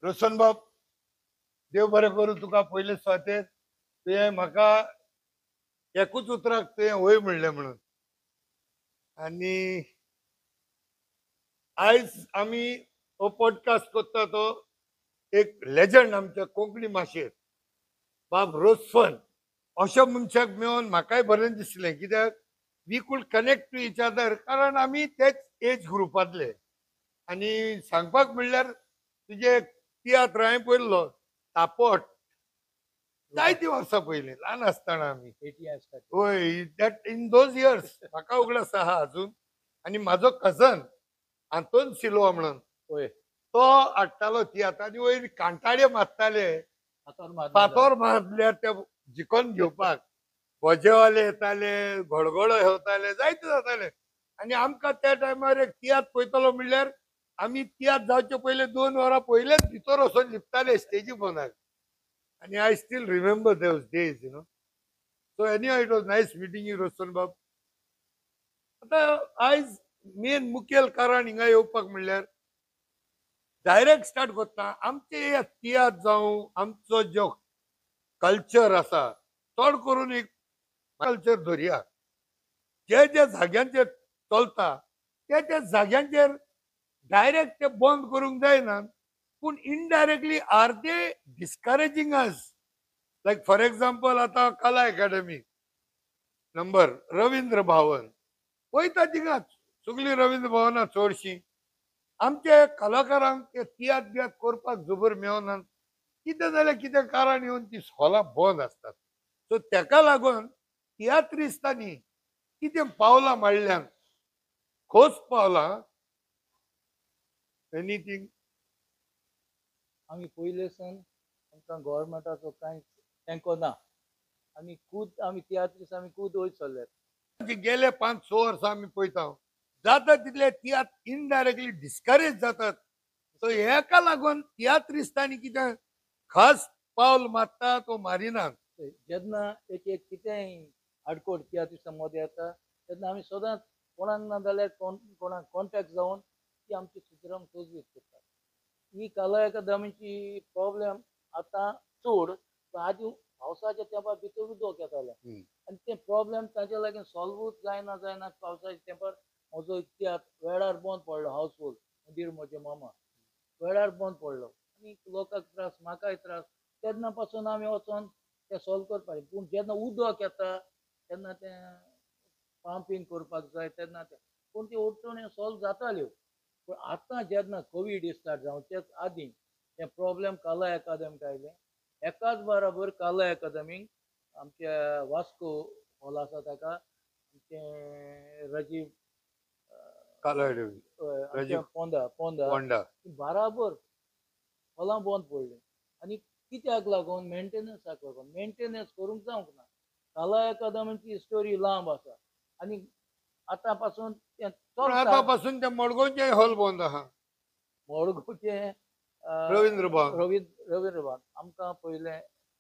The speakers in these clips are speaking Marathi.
रोशन बाब, देव बरें करूं तुका. पयले सुवातेर तुवें म्हाका एकूच उतराक तुवें वय म्हणलें म्हणून. आनी आयज आमी हो पॉडकास्ट करता तो एक लेजंड आमच्या कोंकणी भाशेंत बाब रोसफन अशा मनशाक मेळोन म्हाकाय बरें दिसलें, कित्याक we could connect to each other, कारण आमी तेच एज ग्रुपांतले. आनी सांगपाक म्हणल्यार तुजे तियात्र हांवें पळयल्लो तापट जायतीं वर्सां पयलीं ल्हान आसतना आमी. होय, दॅट इन दोज इयर्स म्हाका उगडास आहा अजून. आनी म्हाजो कझन आंतोन सिल्वा म्हणून तो हाडटालो तियात्र, आनी वयर कांटाळे मारताले. फातोर मारल्यार ते जिखोन घेवपाक भोजेवाले येताले, घोडघोडो येवताले, जायते जाताले. आनी आमकां त्या टायमार एक तियात्र पळयतलो म्हणल्यार आमी तियात्र जावचे पयले 2 वरां पयलेच भितर वचून लिपताले स्टेजी पोंदाक. आनी I still remember those days, so anyhow it was nice meeting you Roshan bab. आतां आयज मेन मुखेल कारण हिंगा येवपाक म्हणल्यार डायरेक्ट स्टार्ट करता. आमचे तियात्र जावं आमचो जो कल्चर आसा, चड करून एक कल्चर धरया, जे जे जाग्यांचेर चलता त्या जाग्यांचेर डायरेक्ट ते बंद करूंक जायना, पूण indirectly are they discouraging us. Like for example आतां कला अकॅडमी नंबर रवींद्र भवन वयता थिंगाच सगळीं रवींद्र भवनां चडशीं. आमचे कलाकारांक ते तियात्र बियात्र करपाक जबर मेळना. कितें जाल्यार कितें कारण येवन ती हॉलां बंद आसतात. सो तेका लागून तियात्रिस्तांनी कितें पावलां मारल्यांत, खोस पावलां एनीथींग. आमी पयले सान आमकां गव्हर्मेंटाचो कांय तेंको ना. आमी खूद आमी तियात्रीस आमी खूद वयर सरल्यात. गेले 5-6 वर्सां आमी पळयता जाता तितले तियात्र इनडायरेक्टली डिस्करेज जातात. सो हेका लागून तियात्रिस्तांनी कितें खास पावल मारतात वा मारिनात. जेन्ना एक एक कितेंय आडकोड तियात्रिसां मदें येता तेन्ना आमी सदांच कोणाक ना जाल्यार कोणाक कॉन्टेक्ट जावन ती आमची सुदारूंक सोदवीत करतात. ही कला अकादमीची प्रॉब्लेम आतां चड, आदी पावसाच्या तेंपार भितर उदक येतालें आनी तें प्रॉब्लेम ताचे लागीं सॉल्वूच जायना पावसाच्या तेंपार म्हजो तियात्र वेळार बंद पडलो. हावसफूल मुदीर म्हजे मामा वेळार बंद पडलो आनी लोकांक त्रास, म्हाकाय त्रास. तेन्ना पासून आमी वचोन तें सॉल्व करपाक. पूण जेन्ना उदक येता तेन्ना तें पंपींग करपाक जाय तेन्ना तें, पूण ती अडचण्यो सॉल्व जाताल्यो. पूण आतां जेन्ना कोवीड स्टार्ट जावचेच आदीं तें प्रॉब्लेम कला अकादमीक आयलें. एकाच बराबर कला अकादमीक आमच्या वास्को हॉल आसा ताका राजीव पोंदा बराबर हॉलां बंद पडलीं. आनी कित्याक लागून? मेंटेनन्साक लागून. मेंटेनन्स करूंक जावंक ना. कला अकादमीची स्टोरी लांब आसा आनी आतां पासून ते मडगांवचे हॉल बंद आहा. मडगांवचे रवींद्र भवन आमकां पयलें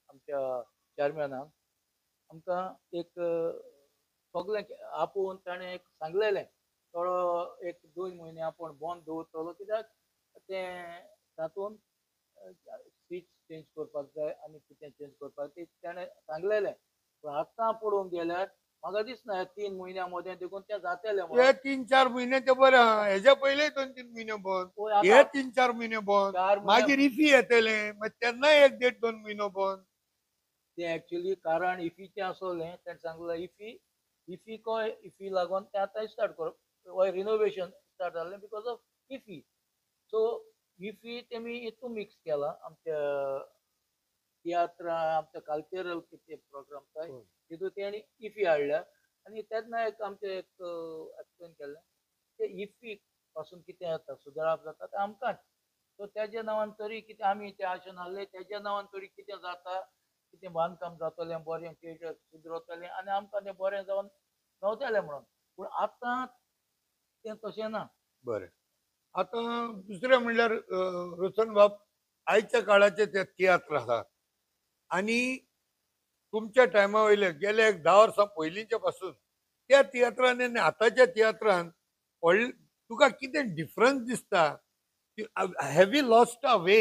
आमच्या चॅरमॅनान आमकां एक सगळें आपूण ताणें एक सांगलेलें थोडो 1-2 म्हयने आपूण बंद दवरतलो, कित्याक तें तातूंत स्पीच चेंज करपाक जाय आनी कितें चेंज करपाक तें ताणें सांगलेलें. पूण आतां पळोवंक गेल्यार म्हाका दिसना 3 म्हयन्या मदें देखून तें जातलें. हे 3-4 म्हयने ते बरें आहा. हेज्या पयलीं 2-3 म्हयने बंद, हे 3-4 म्हयने बंद, मागीर इफी येतले, मागीर तेन्नाय 1-1.5-2 म्हयनो बंद. तें एक्चुअली कारण इफीचें आसलें. ताणें सांगलें इफी लागून तें आतां स्टार्ट करप रिनोवेशन स्टार्ट जाल्लें because of IFFI. So IFFI तेमी हितून मिक्स केला आमच्या तियात्र, आमच्या कल्चरल कितें प्रोग्राम जाय तितून तेणी इफी हाडल्या. आनी तेन्ना एक आमचें एक्सप्लेन केल्लें ते इफी पासून कितें जाता, सुदारप जाता तें आमकांच. सो तेज्या नांवान तरी कितें आमी तें आशेन आहलें, तेज्या नांवान तरी कितें जाता, कितें बांदकाम जातलें बरें, कितें सुदरतलें आनी आमकां तें बरें जावन मेवतलें म्हणून. पूण आतां तें तशें ना. बरें, आतां दुसरें म्हणल्यार रोशन बाब, आयच्या काळाचे ते तियात्र आसा आनी तुमच्या टायमा वयले गेले 10 वर्सां पयलींच्या पासून त्या तियात्रान आनी आतांच्या तियात्रान तुका कितें डिफरन्स दिसता? Have you lost a way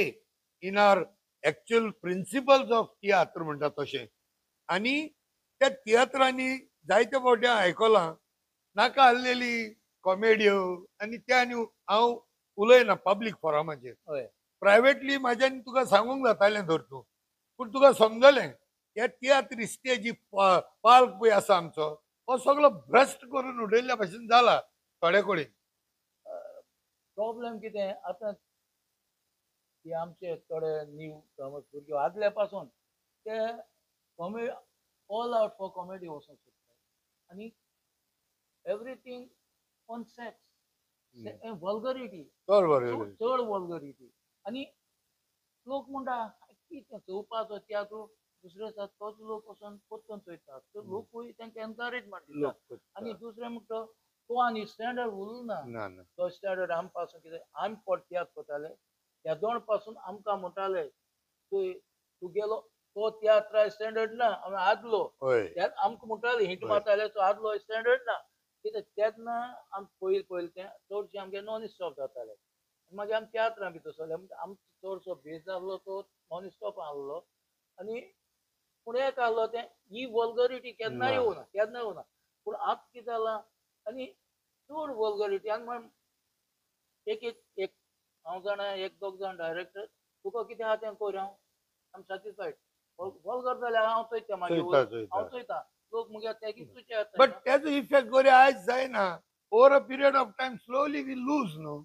in our actual principles of tiatr म्हणटा तशें. आनी त्या तियात्रांनी जायते फावटी आयकलां नाका आसलेली कॉमेड्यो आनी त्या आनी हांव उलयना पब्लीक फोरमाचेर. हय प्रायवेटली म्हाज्यान तुका सांगूंक जातालें धर तूं, पूण तुका समजलें हे तियात्रिस्टे जी पाल्क पळय आसा आमचो हो सगळो भ्रश्ट करून उडयल्ल्या भशेन जाला थोडे कडेन. प्रॉब्लेम कितें आतां की आमचे थोडे न्यू कमर्स भुरगे आदल्या पासून ते comedy all out for comedy वचूंक सोदतात आनी एवरीथींग ऑन सेक्स वल्गरिटी बरोबर चड वल्गरिटी आनी लोक म्हणटा कितें चोवपाचो तियात्र दुसरे आसात तोच लोक वचोन पोत्तून चोयतात तर लोकूय तांकां एनकरेजमेंट दितात आनी दुसरें म्हणटा तो आनी स्टँडर्ड उरना ना ना तो स्टँडर्ड आम पासून कितें आमी तियात्र करताले त्या दोन पासून आमकां म्हणटाले तूं गेलो तो तियात्रा स्टँडर्ड ना आमी आदलो हय त्यात आमकां म्हणटाले हिट हय. मारताले तो आदलो स्टँडर्ड ना कितें तेन्ना आमी पयलीं तें चडशें आमगे नॉन स्टॉप जाताले मागीर आमी तियात्रां भितर सरले म्हणजे आमचो चडसो बेज जाल्लो तो नॉन स्टॉप आहलो आनी पूण एक आहलो तें ही वल्गरिटी केन्ना येवना पूण आतां कितें जालां आनी चड वल्गरिटी आनी म्हण एक हांव जाणा एक दोग जाण डायरेक्टर तुका कितें आहा तें कर हांव आम सॅटिस्फायड वल्गर जाल्यार हांव चोयता मागीर हांव चोयता लोक मुगे तें तुजें बट तेजो इफेक्ट बरे आयज जायना over a period of time slowly we lose न्हू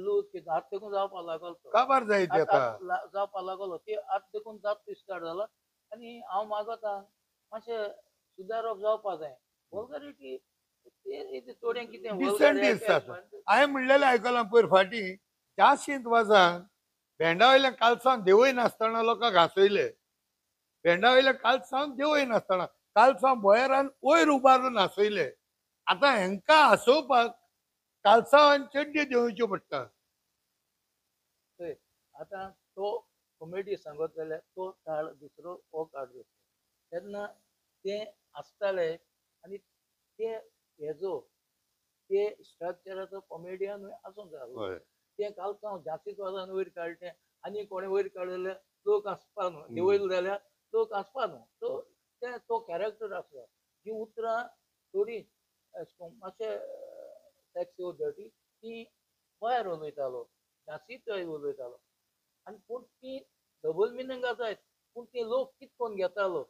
लूज कितें आतां देखून जावपा लागलो तो काबार जाय ते आता जावपा लागलो ते आतां देखून जावप स्टार्ट जाला आनी हांव मागता मातशें सुदारप जावपा जाय वल्गरिटी थोडें कितें डिसेंट दिसतात. हांवें म्हणलेलें आयकलां पयर फाटीं चाशींत वाजान भेंडा वयल्या कालसांव देवय नासतना लोकांक हांसयले. भेंडा वयल्या कालसांव देवय नासतना कालसांव बोयरान वयर उबारून हांसयले. आतां हेंकां हांसोवपाक कालसांव आनी चड्ड्यो देंवच्यो पडटा. आतां तो कॉमेडी सांगत जाल्यार तो काळ दुसरो हो काळ दुसरो तेन्ना तें आसताले आनी ते हेजो ते स्ट्रक्चराचो कॉमेडियनूय आसूंक जाय ते कालसांव जास्तीच वजान वयर काडलें आनी कोणें वयर काडलें लोक हांसपा न्हू देंवयलो जाल्यार लोक हांसपा न्हू सो ते तो कॅरेक्टर आसलो जी उतरां थोडी मातशें टॅक्सी उदरती ती भायर उलयतालो जास्तीच उलयतालो आनी पूण ती डबल मिनींग जायत पूण ते लोक कित कोन्न घेतालो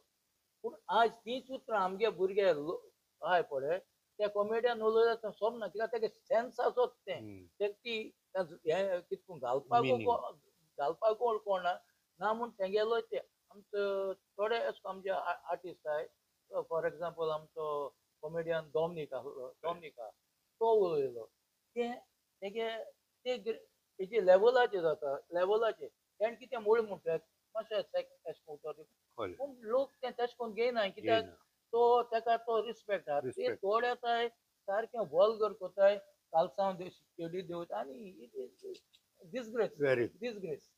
पूण आज तीच उतरां आमगे भुरगे आहाय पळय त्या कॉमेडियन उलयता तें सोमना कित्याक तेगे सेन्स आसत तें ती हें कितको घालपाक कोण ना म्हूण तेंगेलो ते आमचो थोडे आमचे आर्टिस्ट आहाय फॉर एग्जाम्पल आमचो कॉमेडियन डॉमिनिका तो उलयलो तें तेगे ते हेजे लेवलाचेर जाता लेवलाचेर तेणें कितें मूळ म्हणटात मातशें एशें कोन्न पूण लोक तें तशें करून घेयना कित्याक तो तेका तो रिस्पेक्ट आहा ते थोडे येताय सारकें वल्गर कोताय कालसांव चेडी देंवता आनी डिसग्रेस.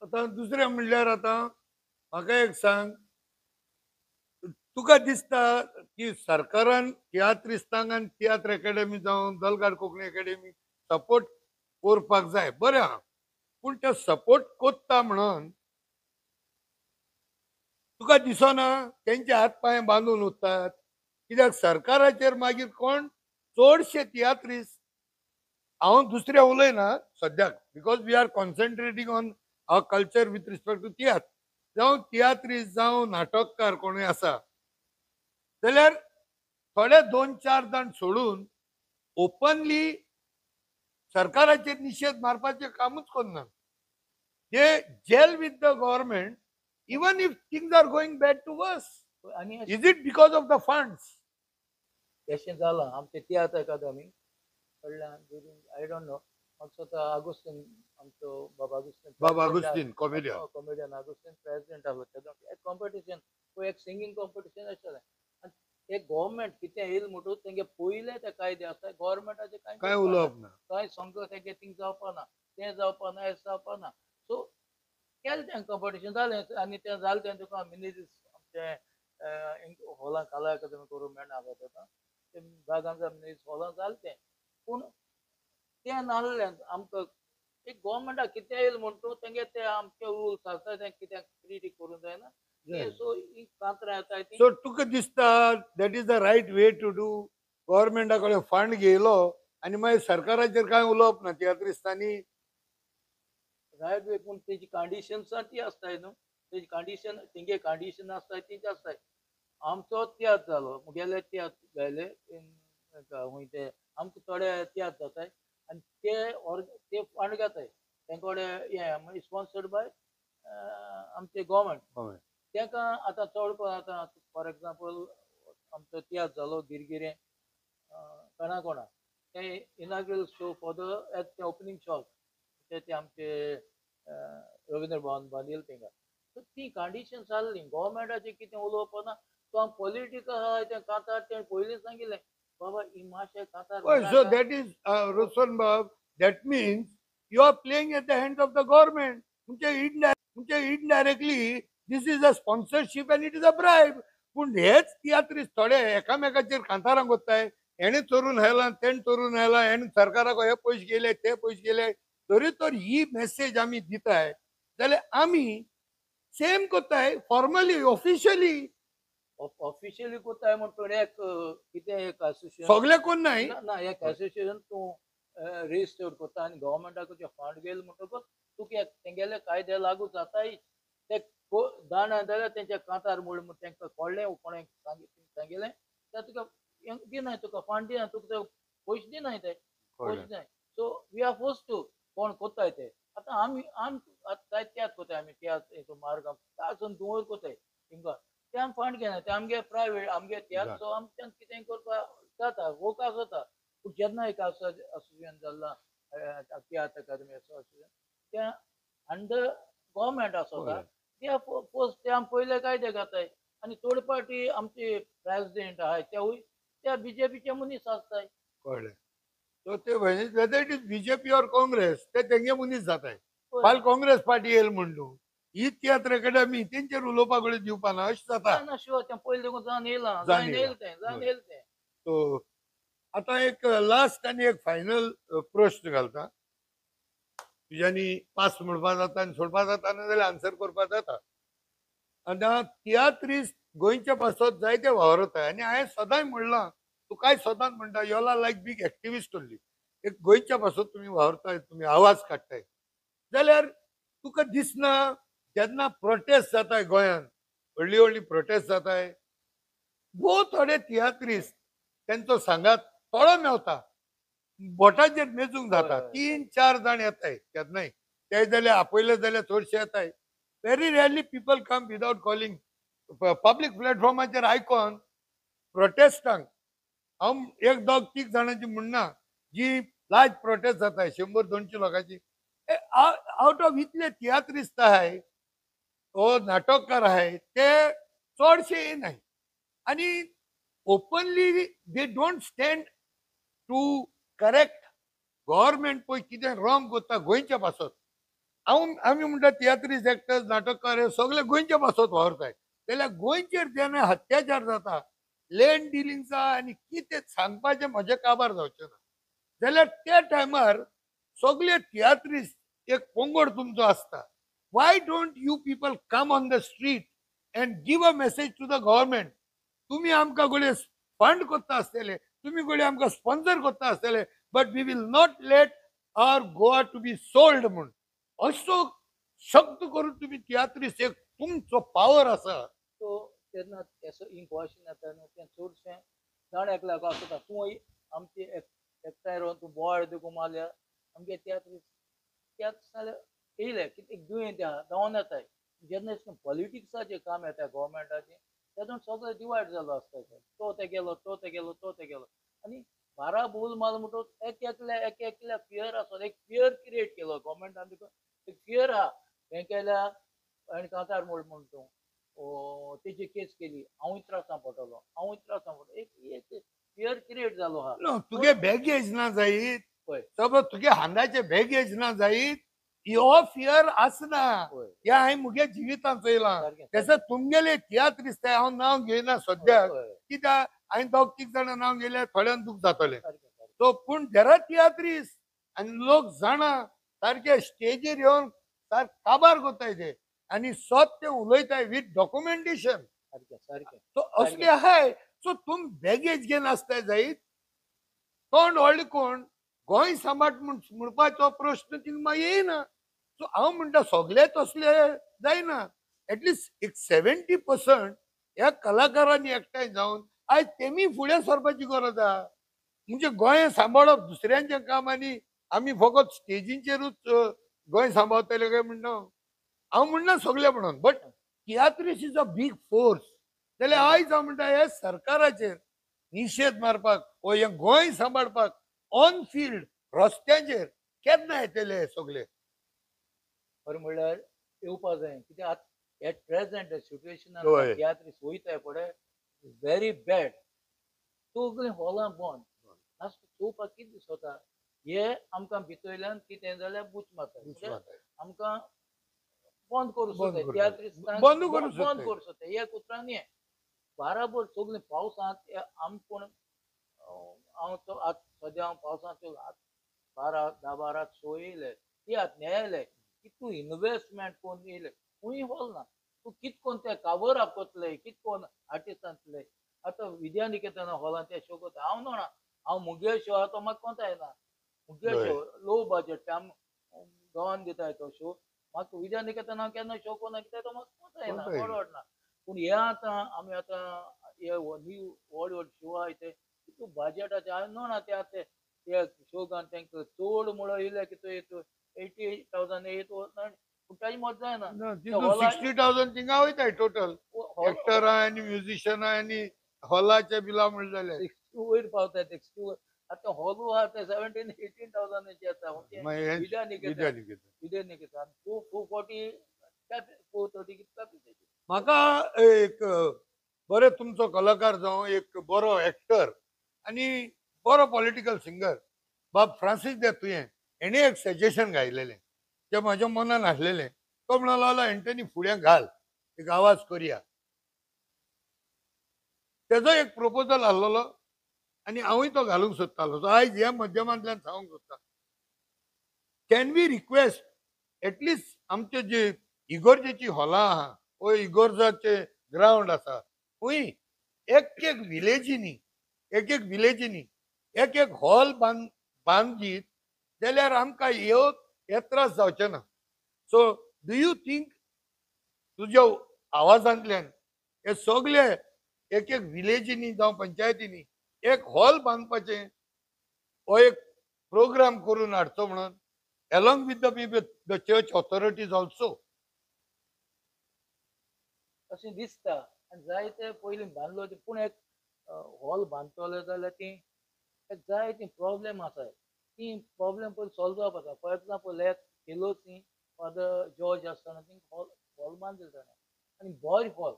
आतां दुसरें म्हणल्यार आतां म्हाका एक सांग तुका दिसता की सरकारान तियात्रिस्तांक आनी तियात्र एकेडमी जावं दलगाड कोंकणी एकेडमी सपोर्ट करपाक जाय बरें आहा पूण ते सपोर्ट कोत्ता म्हणून तुका दिसना तेंचे हात पांय बांदून उरतात कित्याक सरकाराचेर मागीर कोण चडशे तियात्रिस्ट हांव दुसरे उलयना सद्याक because we are concentrating on our culture with respect to tiatr जावं तियात्रिस्ट जावं नाटककार कोणूय आसा जाल्यार थोडे 2-4 जाण सोडून ओपनली सरकाराचेर निशेध मारपाचें कामूच करना. They deal with the government even if things are going bad to us. Is it because of the funds? तशें जालां आमचे तियात्र अकादमी कडल्यान आय डोंट नो मातसो आगोस्तीन आमचो बाबा अगुस्तीन कॉमेडियन आगोस्तीन प्रेसिडेंट आहलो एक कॉम्पिटिशन एक सिंगींग कॉम्पिटिशन आसलें आनी एक गव्हर्नमेंट कितें येयलें म्हणटूच तेंगे पयले ते कायदे आसता गव्हर्नमेंटाचे कांय उलोवप ना कांय समजो तेंगे थिंग जावपा ना तें जावपा ना हें जावपा ना सो केलें तें कॉम्पिटिशन जालें आनी तें जालें तें तुका मिनिजीस आमचें हॉलांत कला अकादमी करूंक मेळना तेका तें बागांचा मिनिजीस हॉलांत जालें तें पूण तें नासलें आमकां एक गव्हर्मेंटाक कितें येयल म्हणटो तेंगे ते आमचे रुल्स आसता ते कित्याक क्रिटीक करूंक जायना सो ही कांतरां येताय ती सो तुका दिसता that is the right way to do गव्हर्मेंटा कडेन फंड घेयलो आनी मागीर सरकाराचेर कांय उलोवप ना तियात्रिस्तांनी रायट वे पूण तेजी कंडिशन्स ती आसताय न्हू तेजी कंडिशन तेंगे कंडिशन आसताय तीच आसताय आमचो तियात्र जालो मुगेले तियात्र गायले हूंय ते आमकां थोडे तियात्र जाताय आनी ते फंड घेताय तेंकोडे हे स्पॉन्सर्ड बाय आमचे गव्हर्मेंट तेका आतां चड कोण आतां फॉर एग्जाम्पल आमचो तियात्र जालो गिरगिरे कोणा ते inaugural show for the opening shot ते आमचे रवींद्र भवन बांदिल थिंगा सो ती कंडिशन जाल्ली गव्हर्मेंटाचें कितें उलोवप ना सो हांव पॉलिटिकल आहा तें कांतार तें पयलीं सांगिल्लें बाबा ही मातशें कांतार so that is Roswan Bab, that means you are playing at the hands of the government म्हणजे indirectly this is a sponsorship and it is a bribe पूण हेच तियात्रीस थोडे एकामेकाचेर कांतारां कोत्ताय हेणे चोरून हायला तेणे चोरून हायला हेणे सरकाराक हे पयशे गेले ते पयशे गेले तरी तर ही मेसेज आमी दिताय जाल्यार आमी सेम कोत्ताय फॉर्मली ऑफिशियली ऑफिशियली कोताय म्हणटो एक कितें एक असोसिएशन सगळे कोण नाही ना एक असोसिएशन तूं रेजिस्टर्ड कोता आनी गव्हर्मेंटाक फंड गेल म्हणटकूच तुका तेंगेले कायदे लागू जाताय ते जाणा जाल्यार तेंच्या कांतार म्हूण तेंकां कळ्ळें कोणें सांगिल्लें ते तुका दिनाय तुका फंड दिना तुका ते पयशे दिनाय ते पयशे दिनाय so we are force to कोण कोत्ताय ते आतां आमी जायत त्याच कोताय आमी त्याच मार्ग तासून दुवर कोताय थिंगा ते आमी फंड घेनाय ते आमगे प्रायवेट आमगे त्याच सो आमच्यान कितें करपाक जाता वोकाक जाता पूण जेन्ना एक असोसिएशन जाल्ला तियात्र अकादमी असोसिएशन त्या अंडर गव्हर्मेंट आसता ते पोस्ट ते आमी पयले कायदे घाताय आनी थर्ड पार्टी आमचे प्रेसिडेंट आहाय तेवूय त्या बीजेपीचे मनीस आसताय कळ्ळें सो ते whether it is BJP or Congress ते तेंगे मनीस जाताय फाल काँग्रेस पार्टी येयल म्हणलो ही तियात्र अकादमी तेंचेर उलोवपाक वेळ दिवपा ना अशें जाता ना शुअर ते पयले देखून जावन येयलां जावन जावन येयलें तें सो आतां एक लास्ट आनी एक फायनल प्रश्न घालता तुज्यांनी पास म्हणपा जाता आनी सोडपा जाता ना जाल्यार आन्सर करपा जाता आतां तियात्रीस गोंयच्या पासत जायते वावरताय आनी हांवें सदांच म्हणलां तुकाय सदांच म्हणटा you are like big activist only एक गोंयच्या पासत तुमी वावरताय तुमी आवाज काडटाय जाल्यार तुका दिसना जेन्ना प्रोटेस्ट जाताय गोंयांत व्हडली व्हडली प्रोटेस्ट जाताय थोडे तियात्रीस तेंचो सांगात थोडो मेवता बोटाचेर मेजूंक जाता 3-4 जाण येताय केन्नाय ते जाल्यार आपयले जाल्यार चडशे येताय very rarely people come without calling public प्लॅटफॉर्माचेर आयकॉन प्रोटेस्टांक हांव एक दोग 3 जाणांची म्हणना जी लार्ज प्रोटेस्ट जाताय 100-200 लोकांची आउट ऑफ इतले तियात्रिस्ट आहाय हो नाटककार आहाय ते चडशे येनाय आनी openly they don't stand to correct government पळय कितें रॉंग कोत्ता गोंयच्या पासत आमी म्हणटा तियात्रीस एक्टर्स नाटककार हे सगळे गोंयच्या पासत वावरताय जाल्यार गोंयचेर जेन्ना अत्याचार जाता लँड डिलिंगचा आनी कितें सांगपाचें म्हजें काबार जावचें ना जाल्यार त्या टायमार सगळे तियात्रीस एक पंगड तुमचो आसता why don't you people come on the street and give a message to the government तुम्ही आमकां गोळे फंड कोत्ता आसतले तुम्ही गोळे आमकां स्पॉन्सर कोत्ता आसतले but we will not let our Goa to be sold म्हूण असो शब्द करून तुम्ही तियात्रीस एक तुमचो पावर आसा सो तेन्ना तेसो इम्पॉर्शन येता न्हू तें चडशें जाण एकल्याक आसता तूं आमचे एकठांय रावन तूं बोवाळ देखून मारल्या आमगे तियात्र जाल्यार येयले कितें दुयेंत आहा धांवन येताय जेन्ना पॉलिटिक्साचें काम येता गव्हर्मेंटाचें तेतून सगळें डिवायड जालो आसता तो ते गेलो तो ते गेलो तो ते गेलो आनी बारा बोल माल म्हणटो एक एकल्या फियर आसा एक फियर क्रिएट केलो गव्हर्मेंटान एक फियर आहा हें केल्या आनी कांतार मोड म्हणटो तेजी केस केली हांवूय त्रासां पडटलो एक फियर क्रिएट जालो आहा तुगे बॅगेज ना जायत पळय सपोज तुगे हांगाचे बॅगेज ना जायत हो फियर आसना हे हांवें मुगे जिवितांत चोयलां तशें तुमगेले तियात्रीस ते हांव नांव घेयना सद्याक कित्याक हांवें दोग 3 जाणां नांव घेयल्यार थोड्यांक दूख जातलें सो पूण देर आर तियात्रीस आनी लोक जाणा सारखे स्टेजीर येवन काबार कोताय ते आणि स्वत ते उलयताय विथ डॉक्युमेंटेशन. सारकें सारकें सो असले आहाय. सो तुम बॅगेज घेवन आसताय जायत तोंड व्हडले कोण गोंय सांबाळ म्हणपाचो प्रश्न तिंगा येयना. सो हांव म्हणटा सगळे तसले जायना. एटलिस्ट एक 70% ह्या कलाकारांनी एकठांय जावन आयज तेमी फुडें सरपाची गरज आहा. म्हणजे गोंय सांबाळप दुसऱ्यांच्या काम आनी आमी फकत स्टेजीचेरूच गोंय सांबाळटले काय म्हणटा हांव म्हणना सगळे म्हणून. But tiatrist is a big force. जाल्यार आयज हांव म्हणटा हे सरकाराचेर निशेध मारपाक वो हे गोंय सांबाळपाक ऑन फील्ड रस्त्याचेर केन्ना येतले हे सगळे. खरें म्हणल्यार येवपा जाय कित्याक एट प्रेझेंट सिच्युएशनान होय. तियात्रीस वयताय पळय व्हेरी बॅड. सगळीं हॉलां बंद. लास्ट चोवपाक कितें दिसता हे आमकां भितरल्यान कितें जाल्यार बुच मारता म्हणजे आमकां बंद करूं बंद सोदताय करूं तियात्रीस बंद करूं बंद सोदताय. करूं सोदताय एक उतरान हें बाराबर सगळीं पावसांत आमी पूण हांव तो आतां सद्या हांव पावसांत बारा 10-12 शो येयले तियात्र न्यायालय कितू इन्वेस्टमेंट कोन्न येयले खंय हॉल ना. तूं कित कोन्न ते कावर अप कोतले कित कोन्न आर्टिस्टांतले आतां विद्यानिकेतन हॉलांत ते शो कोता हांव म्हणना हांव मुगे शो आहा तो म्हाका कोंता येना. मुगे शो लो बजेट आमी गांवांत दिताय तो शो म्हाका विद्यानिकेतन हांव केन्ना शो कोन्ना कित्याक तो म्हाका कोंता येना परवडना. पूण हे आतां आमी आतां हे न्यू व्हड व्हड शो आहाय ते कितू बजेटाचे हांवें म्हणना ते आतां ते शो घालन तांकां चड म्हणून येयले की तो 88,000 येयत पूण ताजी मजा जायना. 60,000 थिंगा वयताय टोटल एक्टरां आनी म्युझिशियनां आनी हॉलाचे बिलां म्हण जाल्यार वयर पावताय ते आतां हॉलू आहा ते 17-18,000 येता मागीर विद्यानिकेतन विद्यानिकेतन. विद्यानिकेतन 440 430 कितका म्हाका एक बरे तुमचो कलाकार जावं एक बरो एक्टर आनी बरो पॉलिटिकल सिंगर बाब फ्रांसीस दे तुयें हेणे एक सजेशन घायलेलें जे म्हाज्या मनान आसलेलें. तो म्हणलो एंटनी फुडें घाल एक आवाज करया. तेजो एक प्रपोजल आसलेलो आनी हांवूय तो घालूंक सोदतालो. सो आयज ह्या माध्यमांतल्यान सांगूंक सोदता कॅन वी रिक्वेस्ट एटलिस्ट आमचे जे इगोर्जेची हॉलां आहा वो इगोर्जाचे ग्रावंड आसा खंय एक एक विलेजींनी एक एक हॉल बांदीत जाल्यार आमकां हे त्रास जावचे ना. सो डू यू थिंक तुज्या आवाजांतल्यान हे सगळे एक एक विलेजींनी जावं पंचायतींनी एक हॉल बांदपाचे हो एक प्रोग्राम करून हाडचो म्हणून along with the church authorities also. अशें दिसता आनी जायते पयलीं बांदलो पूण एक हॉल बांदतले जाल्यार ती जायती प्रॉब्लेम आसाय ती प्रॉब्लेम पयलीं सॉल्व जावपाक फॉर एग्जांपल एक केलोसी फादर जॉर्ज आसतना ती हॉल बांदले जाणा आनी बॉय हॉल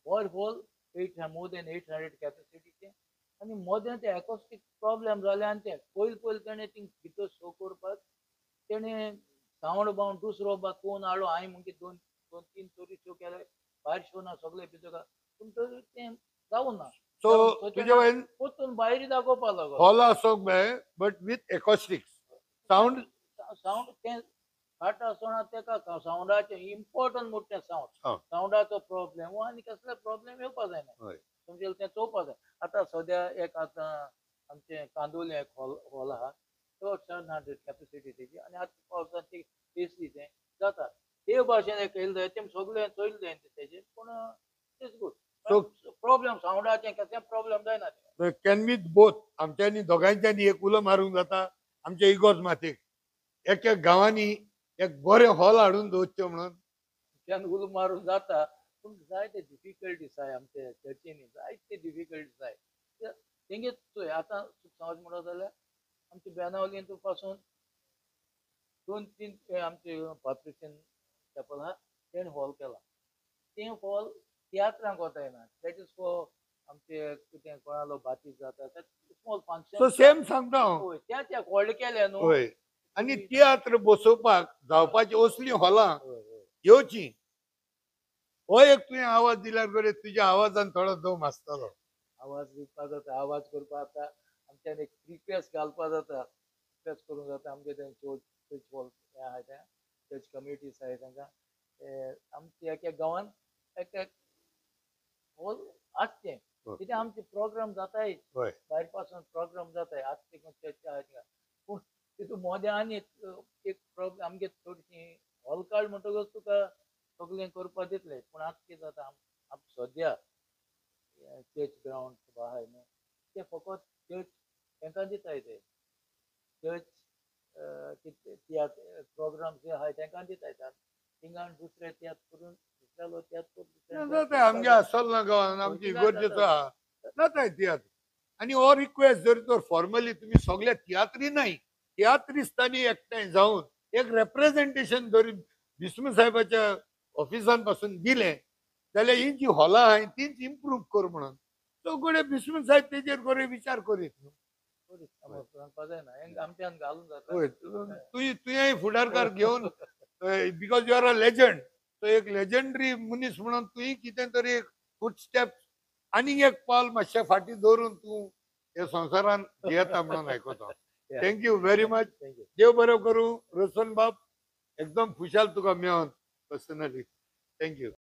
मोर देन 800 कॅपेसिटीचे आनी मदें ते एकॉस्टीक प्रॉब्लेम जाले आनी ते पयलीं तेणें ती भितर शो करपाक तेणें सावंड बावंड दुसरो कोण हाडलो हांवें म्हणजे 2-3 तरी शो केले भायर शो ना सगळे भितर पूण तरी तें जावं ना. सो तुज्या वयन परतून भायर दाखोवपाक लागलो हॉल आसोंक जाय बट विथ एकॉस्टिक्स सावंड तें फाट आसतना तेका सावंडाचे इम्पॉर्टंट मोठे सावंडाचो प्रॉब्लेम आनी कसले प्रॉब्लेम येवपा जायना तुमचे तें चोवपा जाय. आतां सद्या एक आतां आमचे कांदोली एक हॉल आहा तो 700 कॅपेसिटी तेजी आनी आतां पावसांत ती एसी तें जाता ते भाशेन एक येयले जाय तें सगळें चोयले जाय तेजेर पूण इट्स गूड प्रॉब्लेम सावंडाचें कसलें प्रॉब्लेम जायना. कॅन वी बोथ आमच्यांनी दोगांयच्यांनी एक उलो मारूंक जाता आमच्या इगोर्ज मातीक एक एक गांवांनी एक बरे हॉल हाडून दवरचे म्हणून त्यान उलो मारूंक जाता पूण जायते डिफिकल्टीज आहाय आमच्या चर्चीनी जायते डिफिकल्टीज आहाय तेंगेच चोय आतां समज म्हणो जाल्यार आमचे बेनावलीन पासून 2-3 आमचे पात्रिशन चॅपल आहा तेणें हॉल केला तें हॉल तियात्रांक कोता येना दॅट इज फॉर आमचे कितें कोणालो बातीज जाता स्मॉल फंक्शन सो सेम सांगता हांव होय त्या व्हड केले न्हू होय आनी तियात्र बसोवपाक जावपाची असली हॉलां येवची हो एक तुवें आवाज दिल्यार बरें तुज्या आवाजान थोडो दम आसतलो. आवाज दिवपा जाता आवाज करपा आतां आमच्यान एक रिक्वेस्ट घालपा जाता रिक्वेस्ट करूंक जाता आमगे तें चर्च हॉल आहाय त्या चर्च कम्युनिटीज आहाय तांकां आमच्या एका गांवांत एक हॉल आसचें हय. कित्याक आमचे प्रोग्राम जाताय हय भायर पासून प्रोग्राम जाताय आजचे चर्च आहाय थिंगा पूण तितून मोदें आनी एक प्रॉब्लेम आमगे थोडीशी हॉल कार्ड म्हणटकच तुका सगळें करपा दितले पूण आतां कितें जाता आम सद्या चर्च ग्रावंड आहाय न्हू ते फकत चर्च तांकां दिताय ते चर्च तियात्र प्रोग्राम जे आहाय तांकां दिताय थिंगा दुसरे तियात्र करून दुसऱ्या तियात्र जाता आमगे आसल ना गांवान आमची गरजेचो आहा जाताय तियात्र आनी हो रिक्वेस्ट जर तर फॉर्मली तुमी सगळ्या तियात्री नाही तियात्रिस्तांनी एकठांय जावन एक रेप्रेझेंटेशन जर विष्णू साहेबाच्या ऑफिसान पासून दिलें जाल्यार ही जी हॉलां आहाय तीच इम्प्रूव कर म्हणून सगळे विष्णू साहेब तेजेर बरे विचार करीत न्हू सांगपा जायना हें आमच्यान घालून जाता होय तुयेंय फुडारकार घेवन because you are a legend तो एक लेजंडरी मनीस म्हणून तुयें कितें तरी एक फूट स्टेप आनीक एक पावल मातशें फाटीं दवरून तूं हे संवसारान जियेता म्हणून आयकता थँक्यू व्हेरी मच थँक्यू देव बरो करूं रोशन बाब एकदम खुशाल तुका मेळोन पर्सनली थँक्यू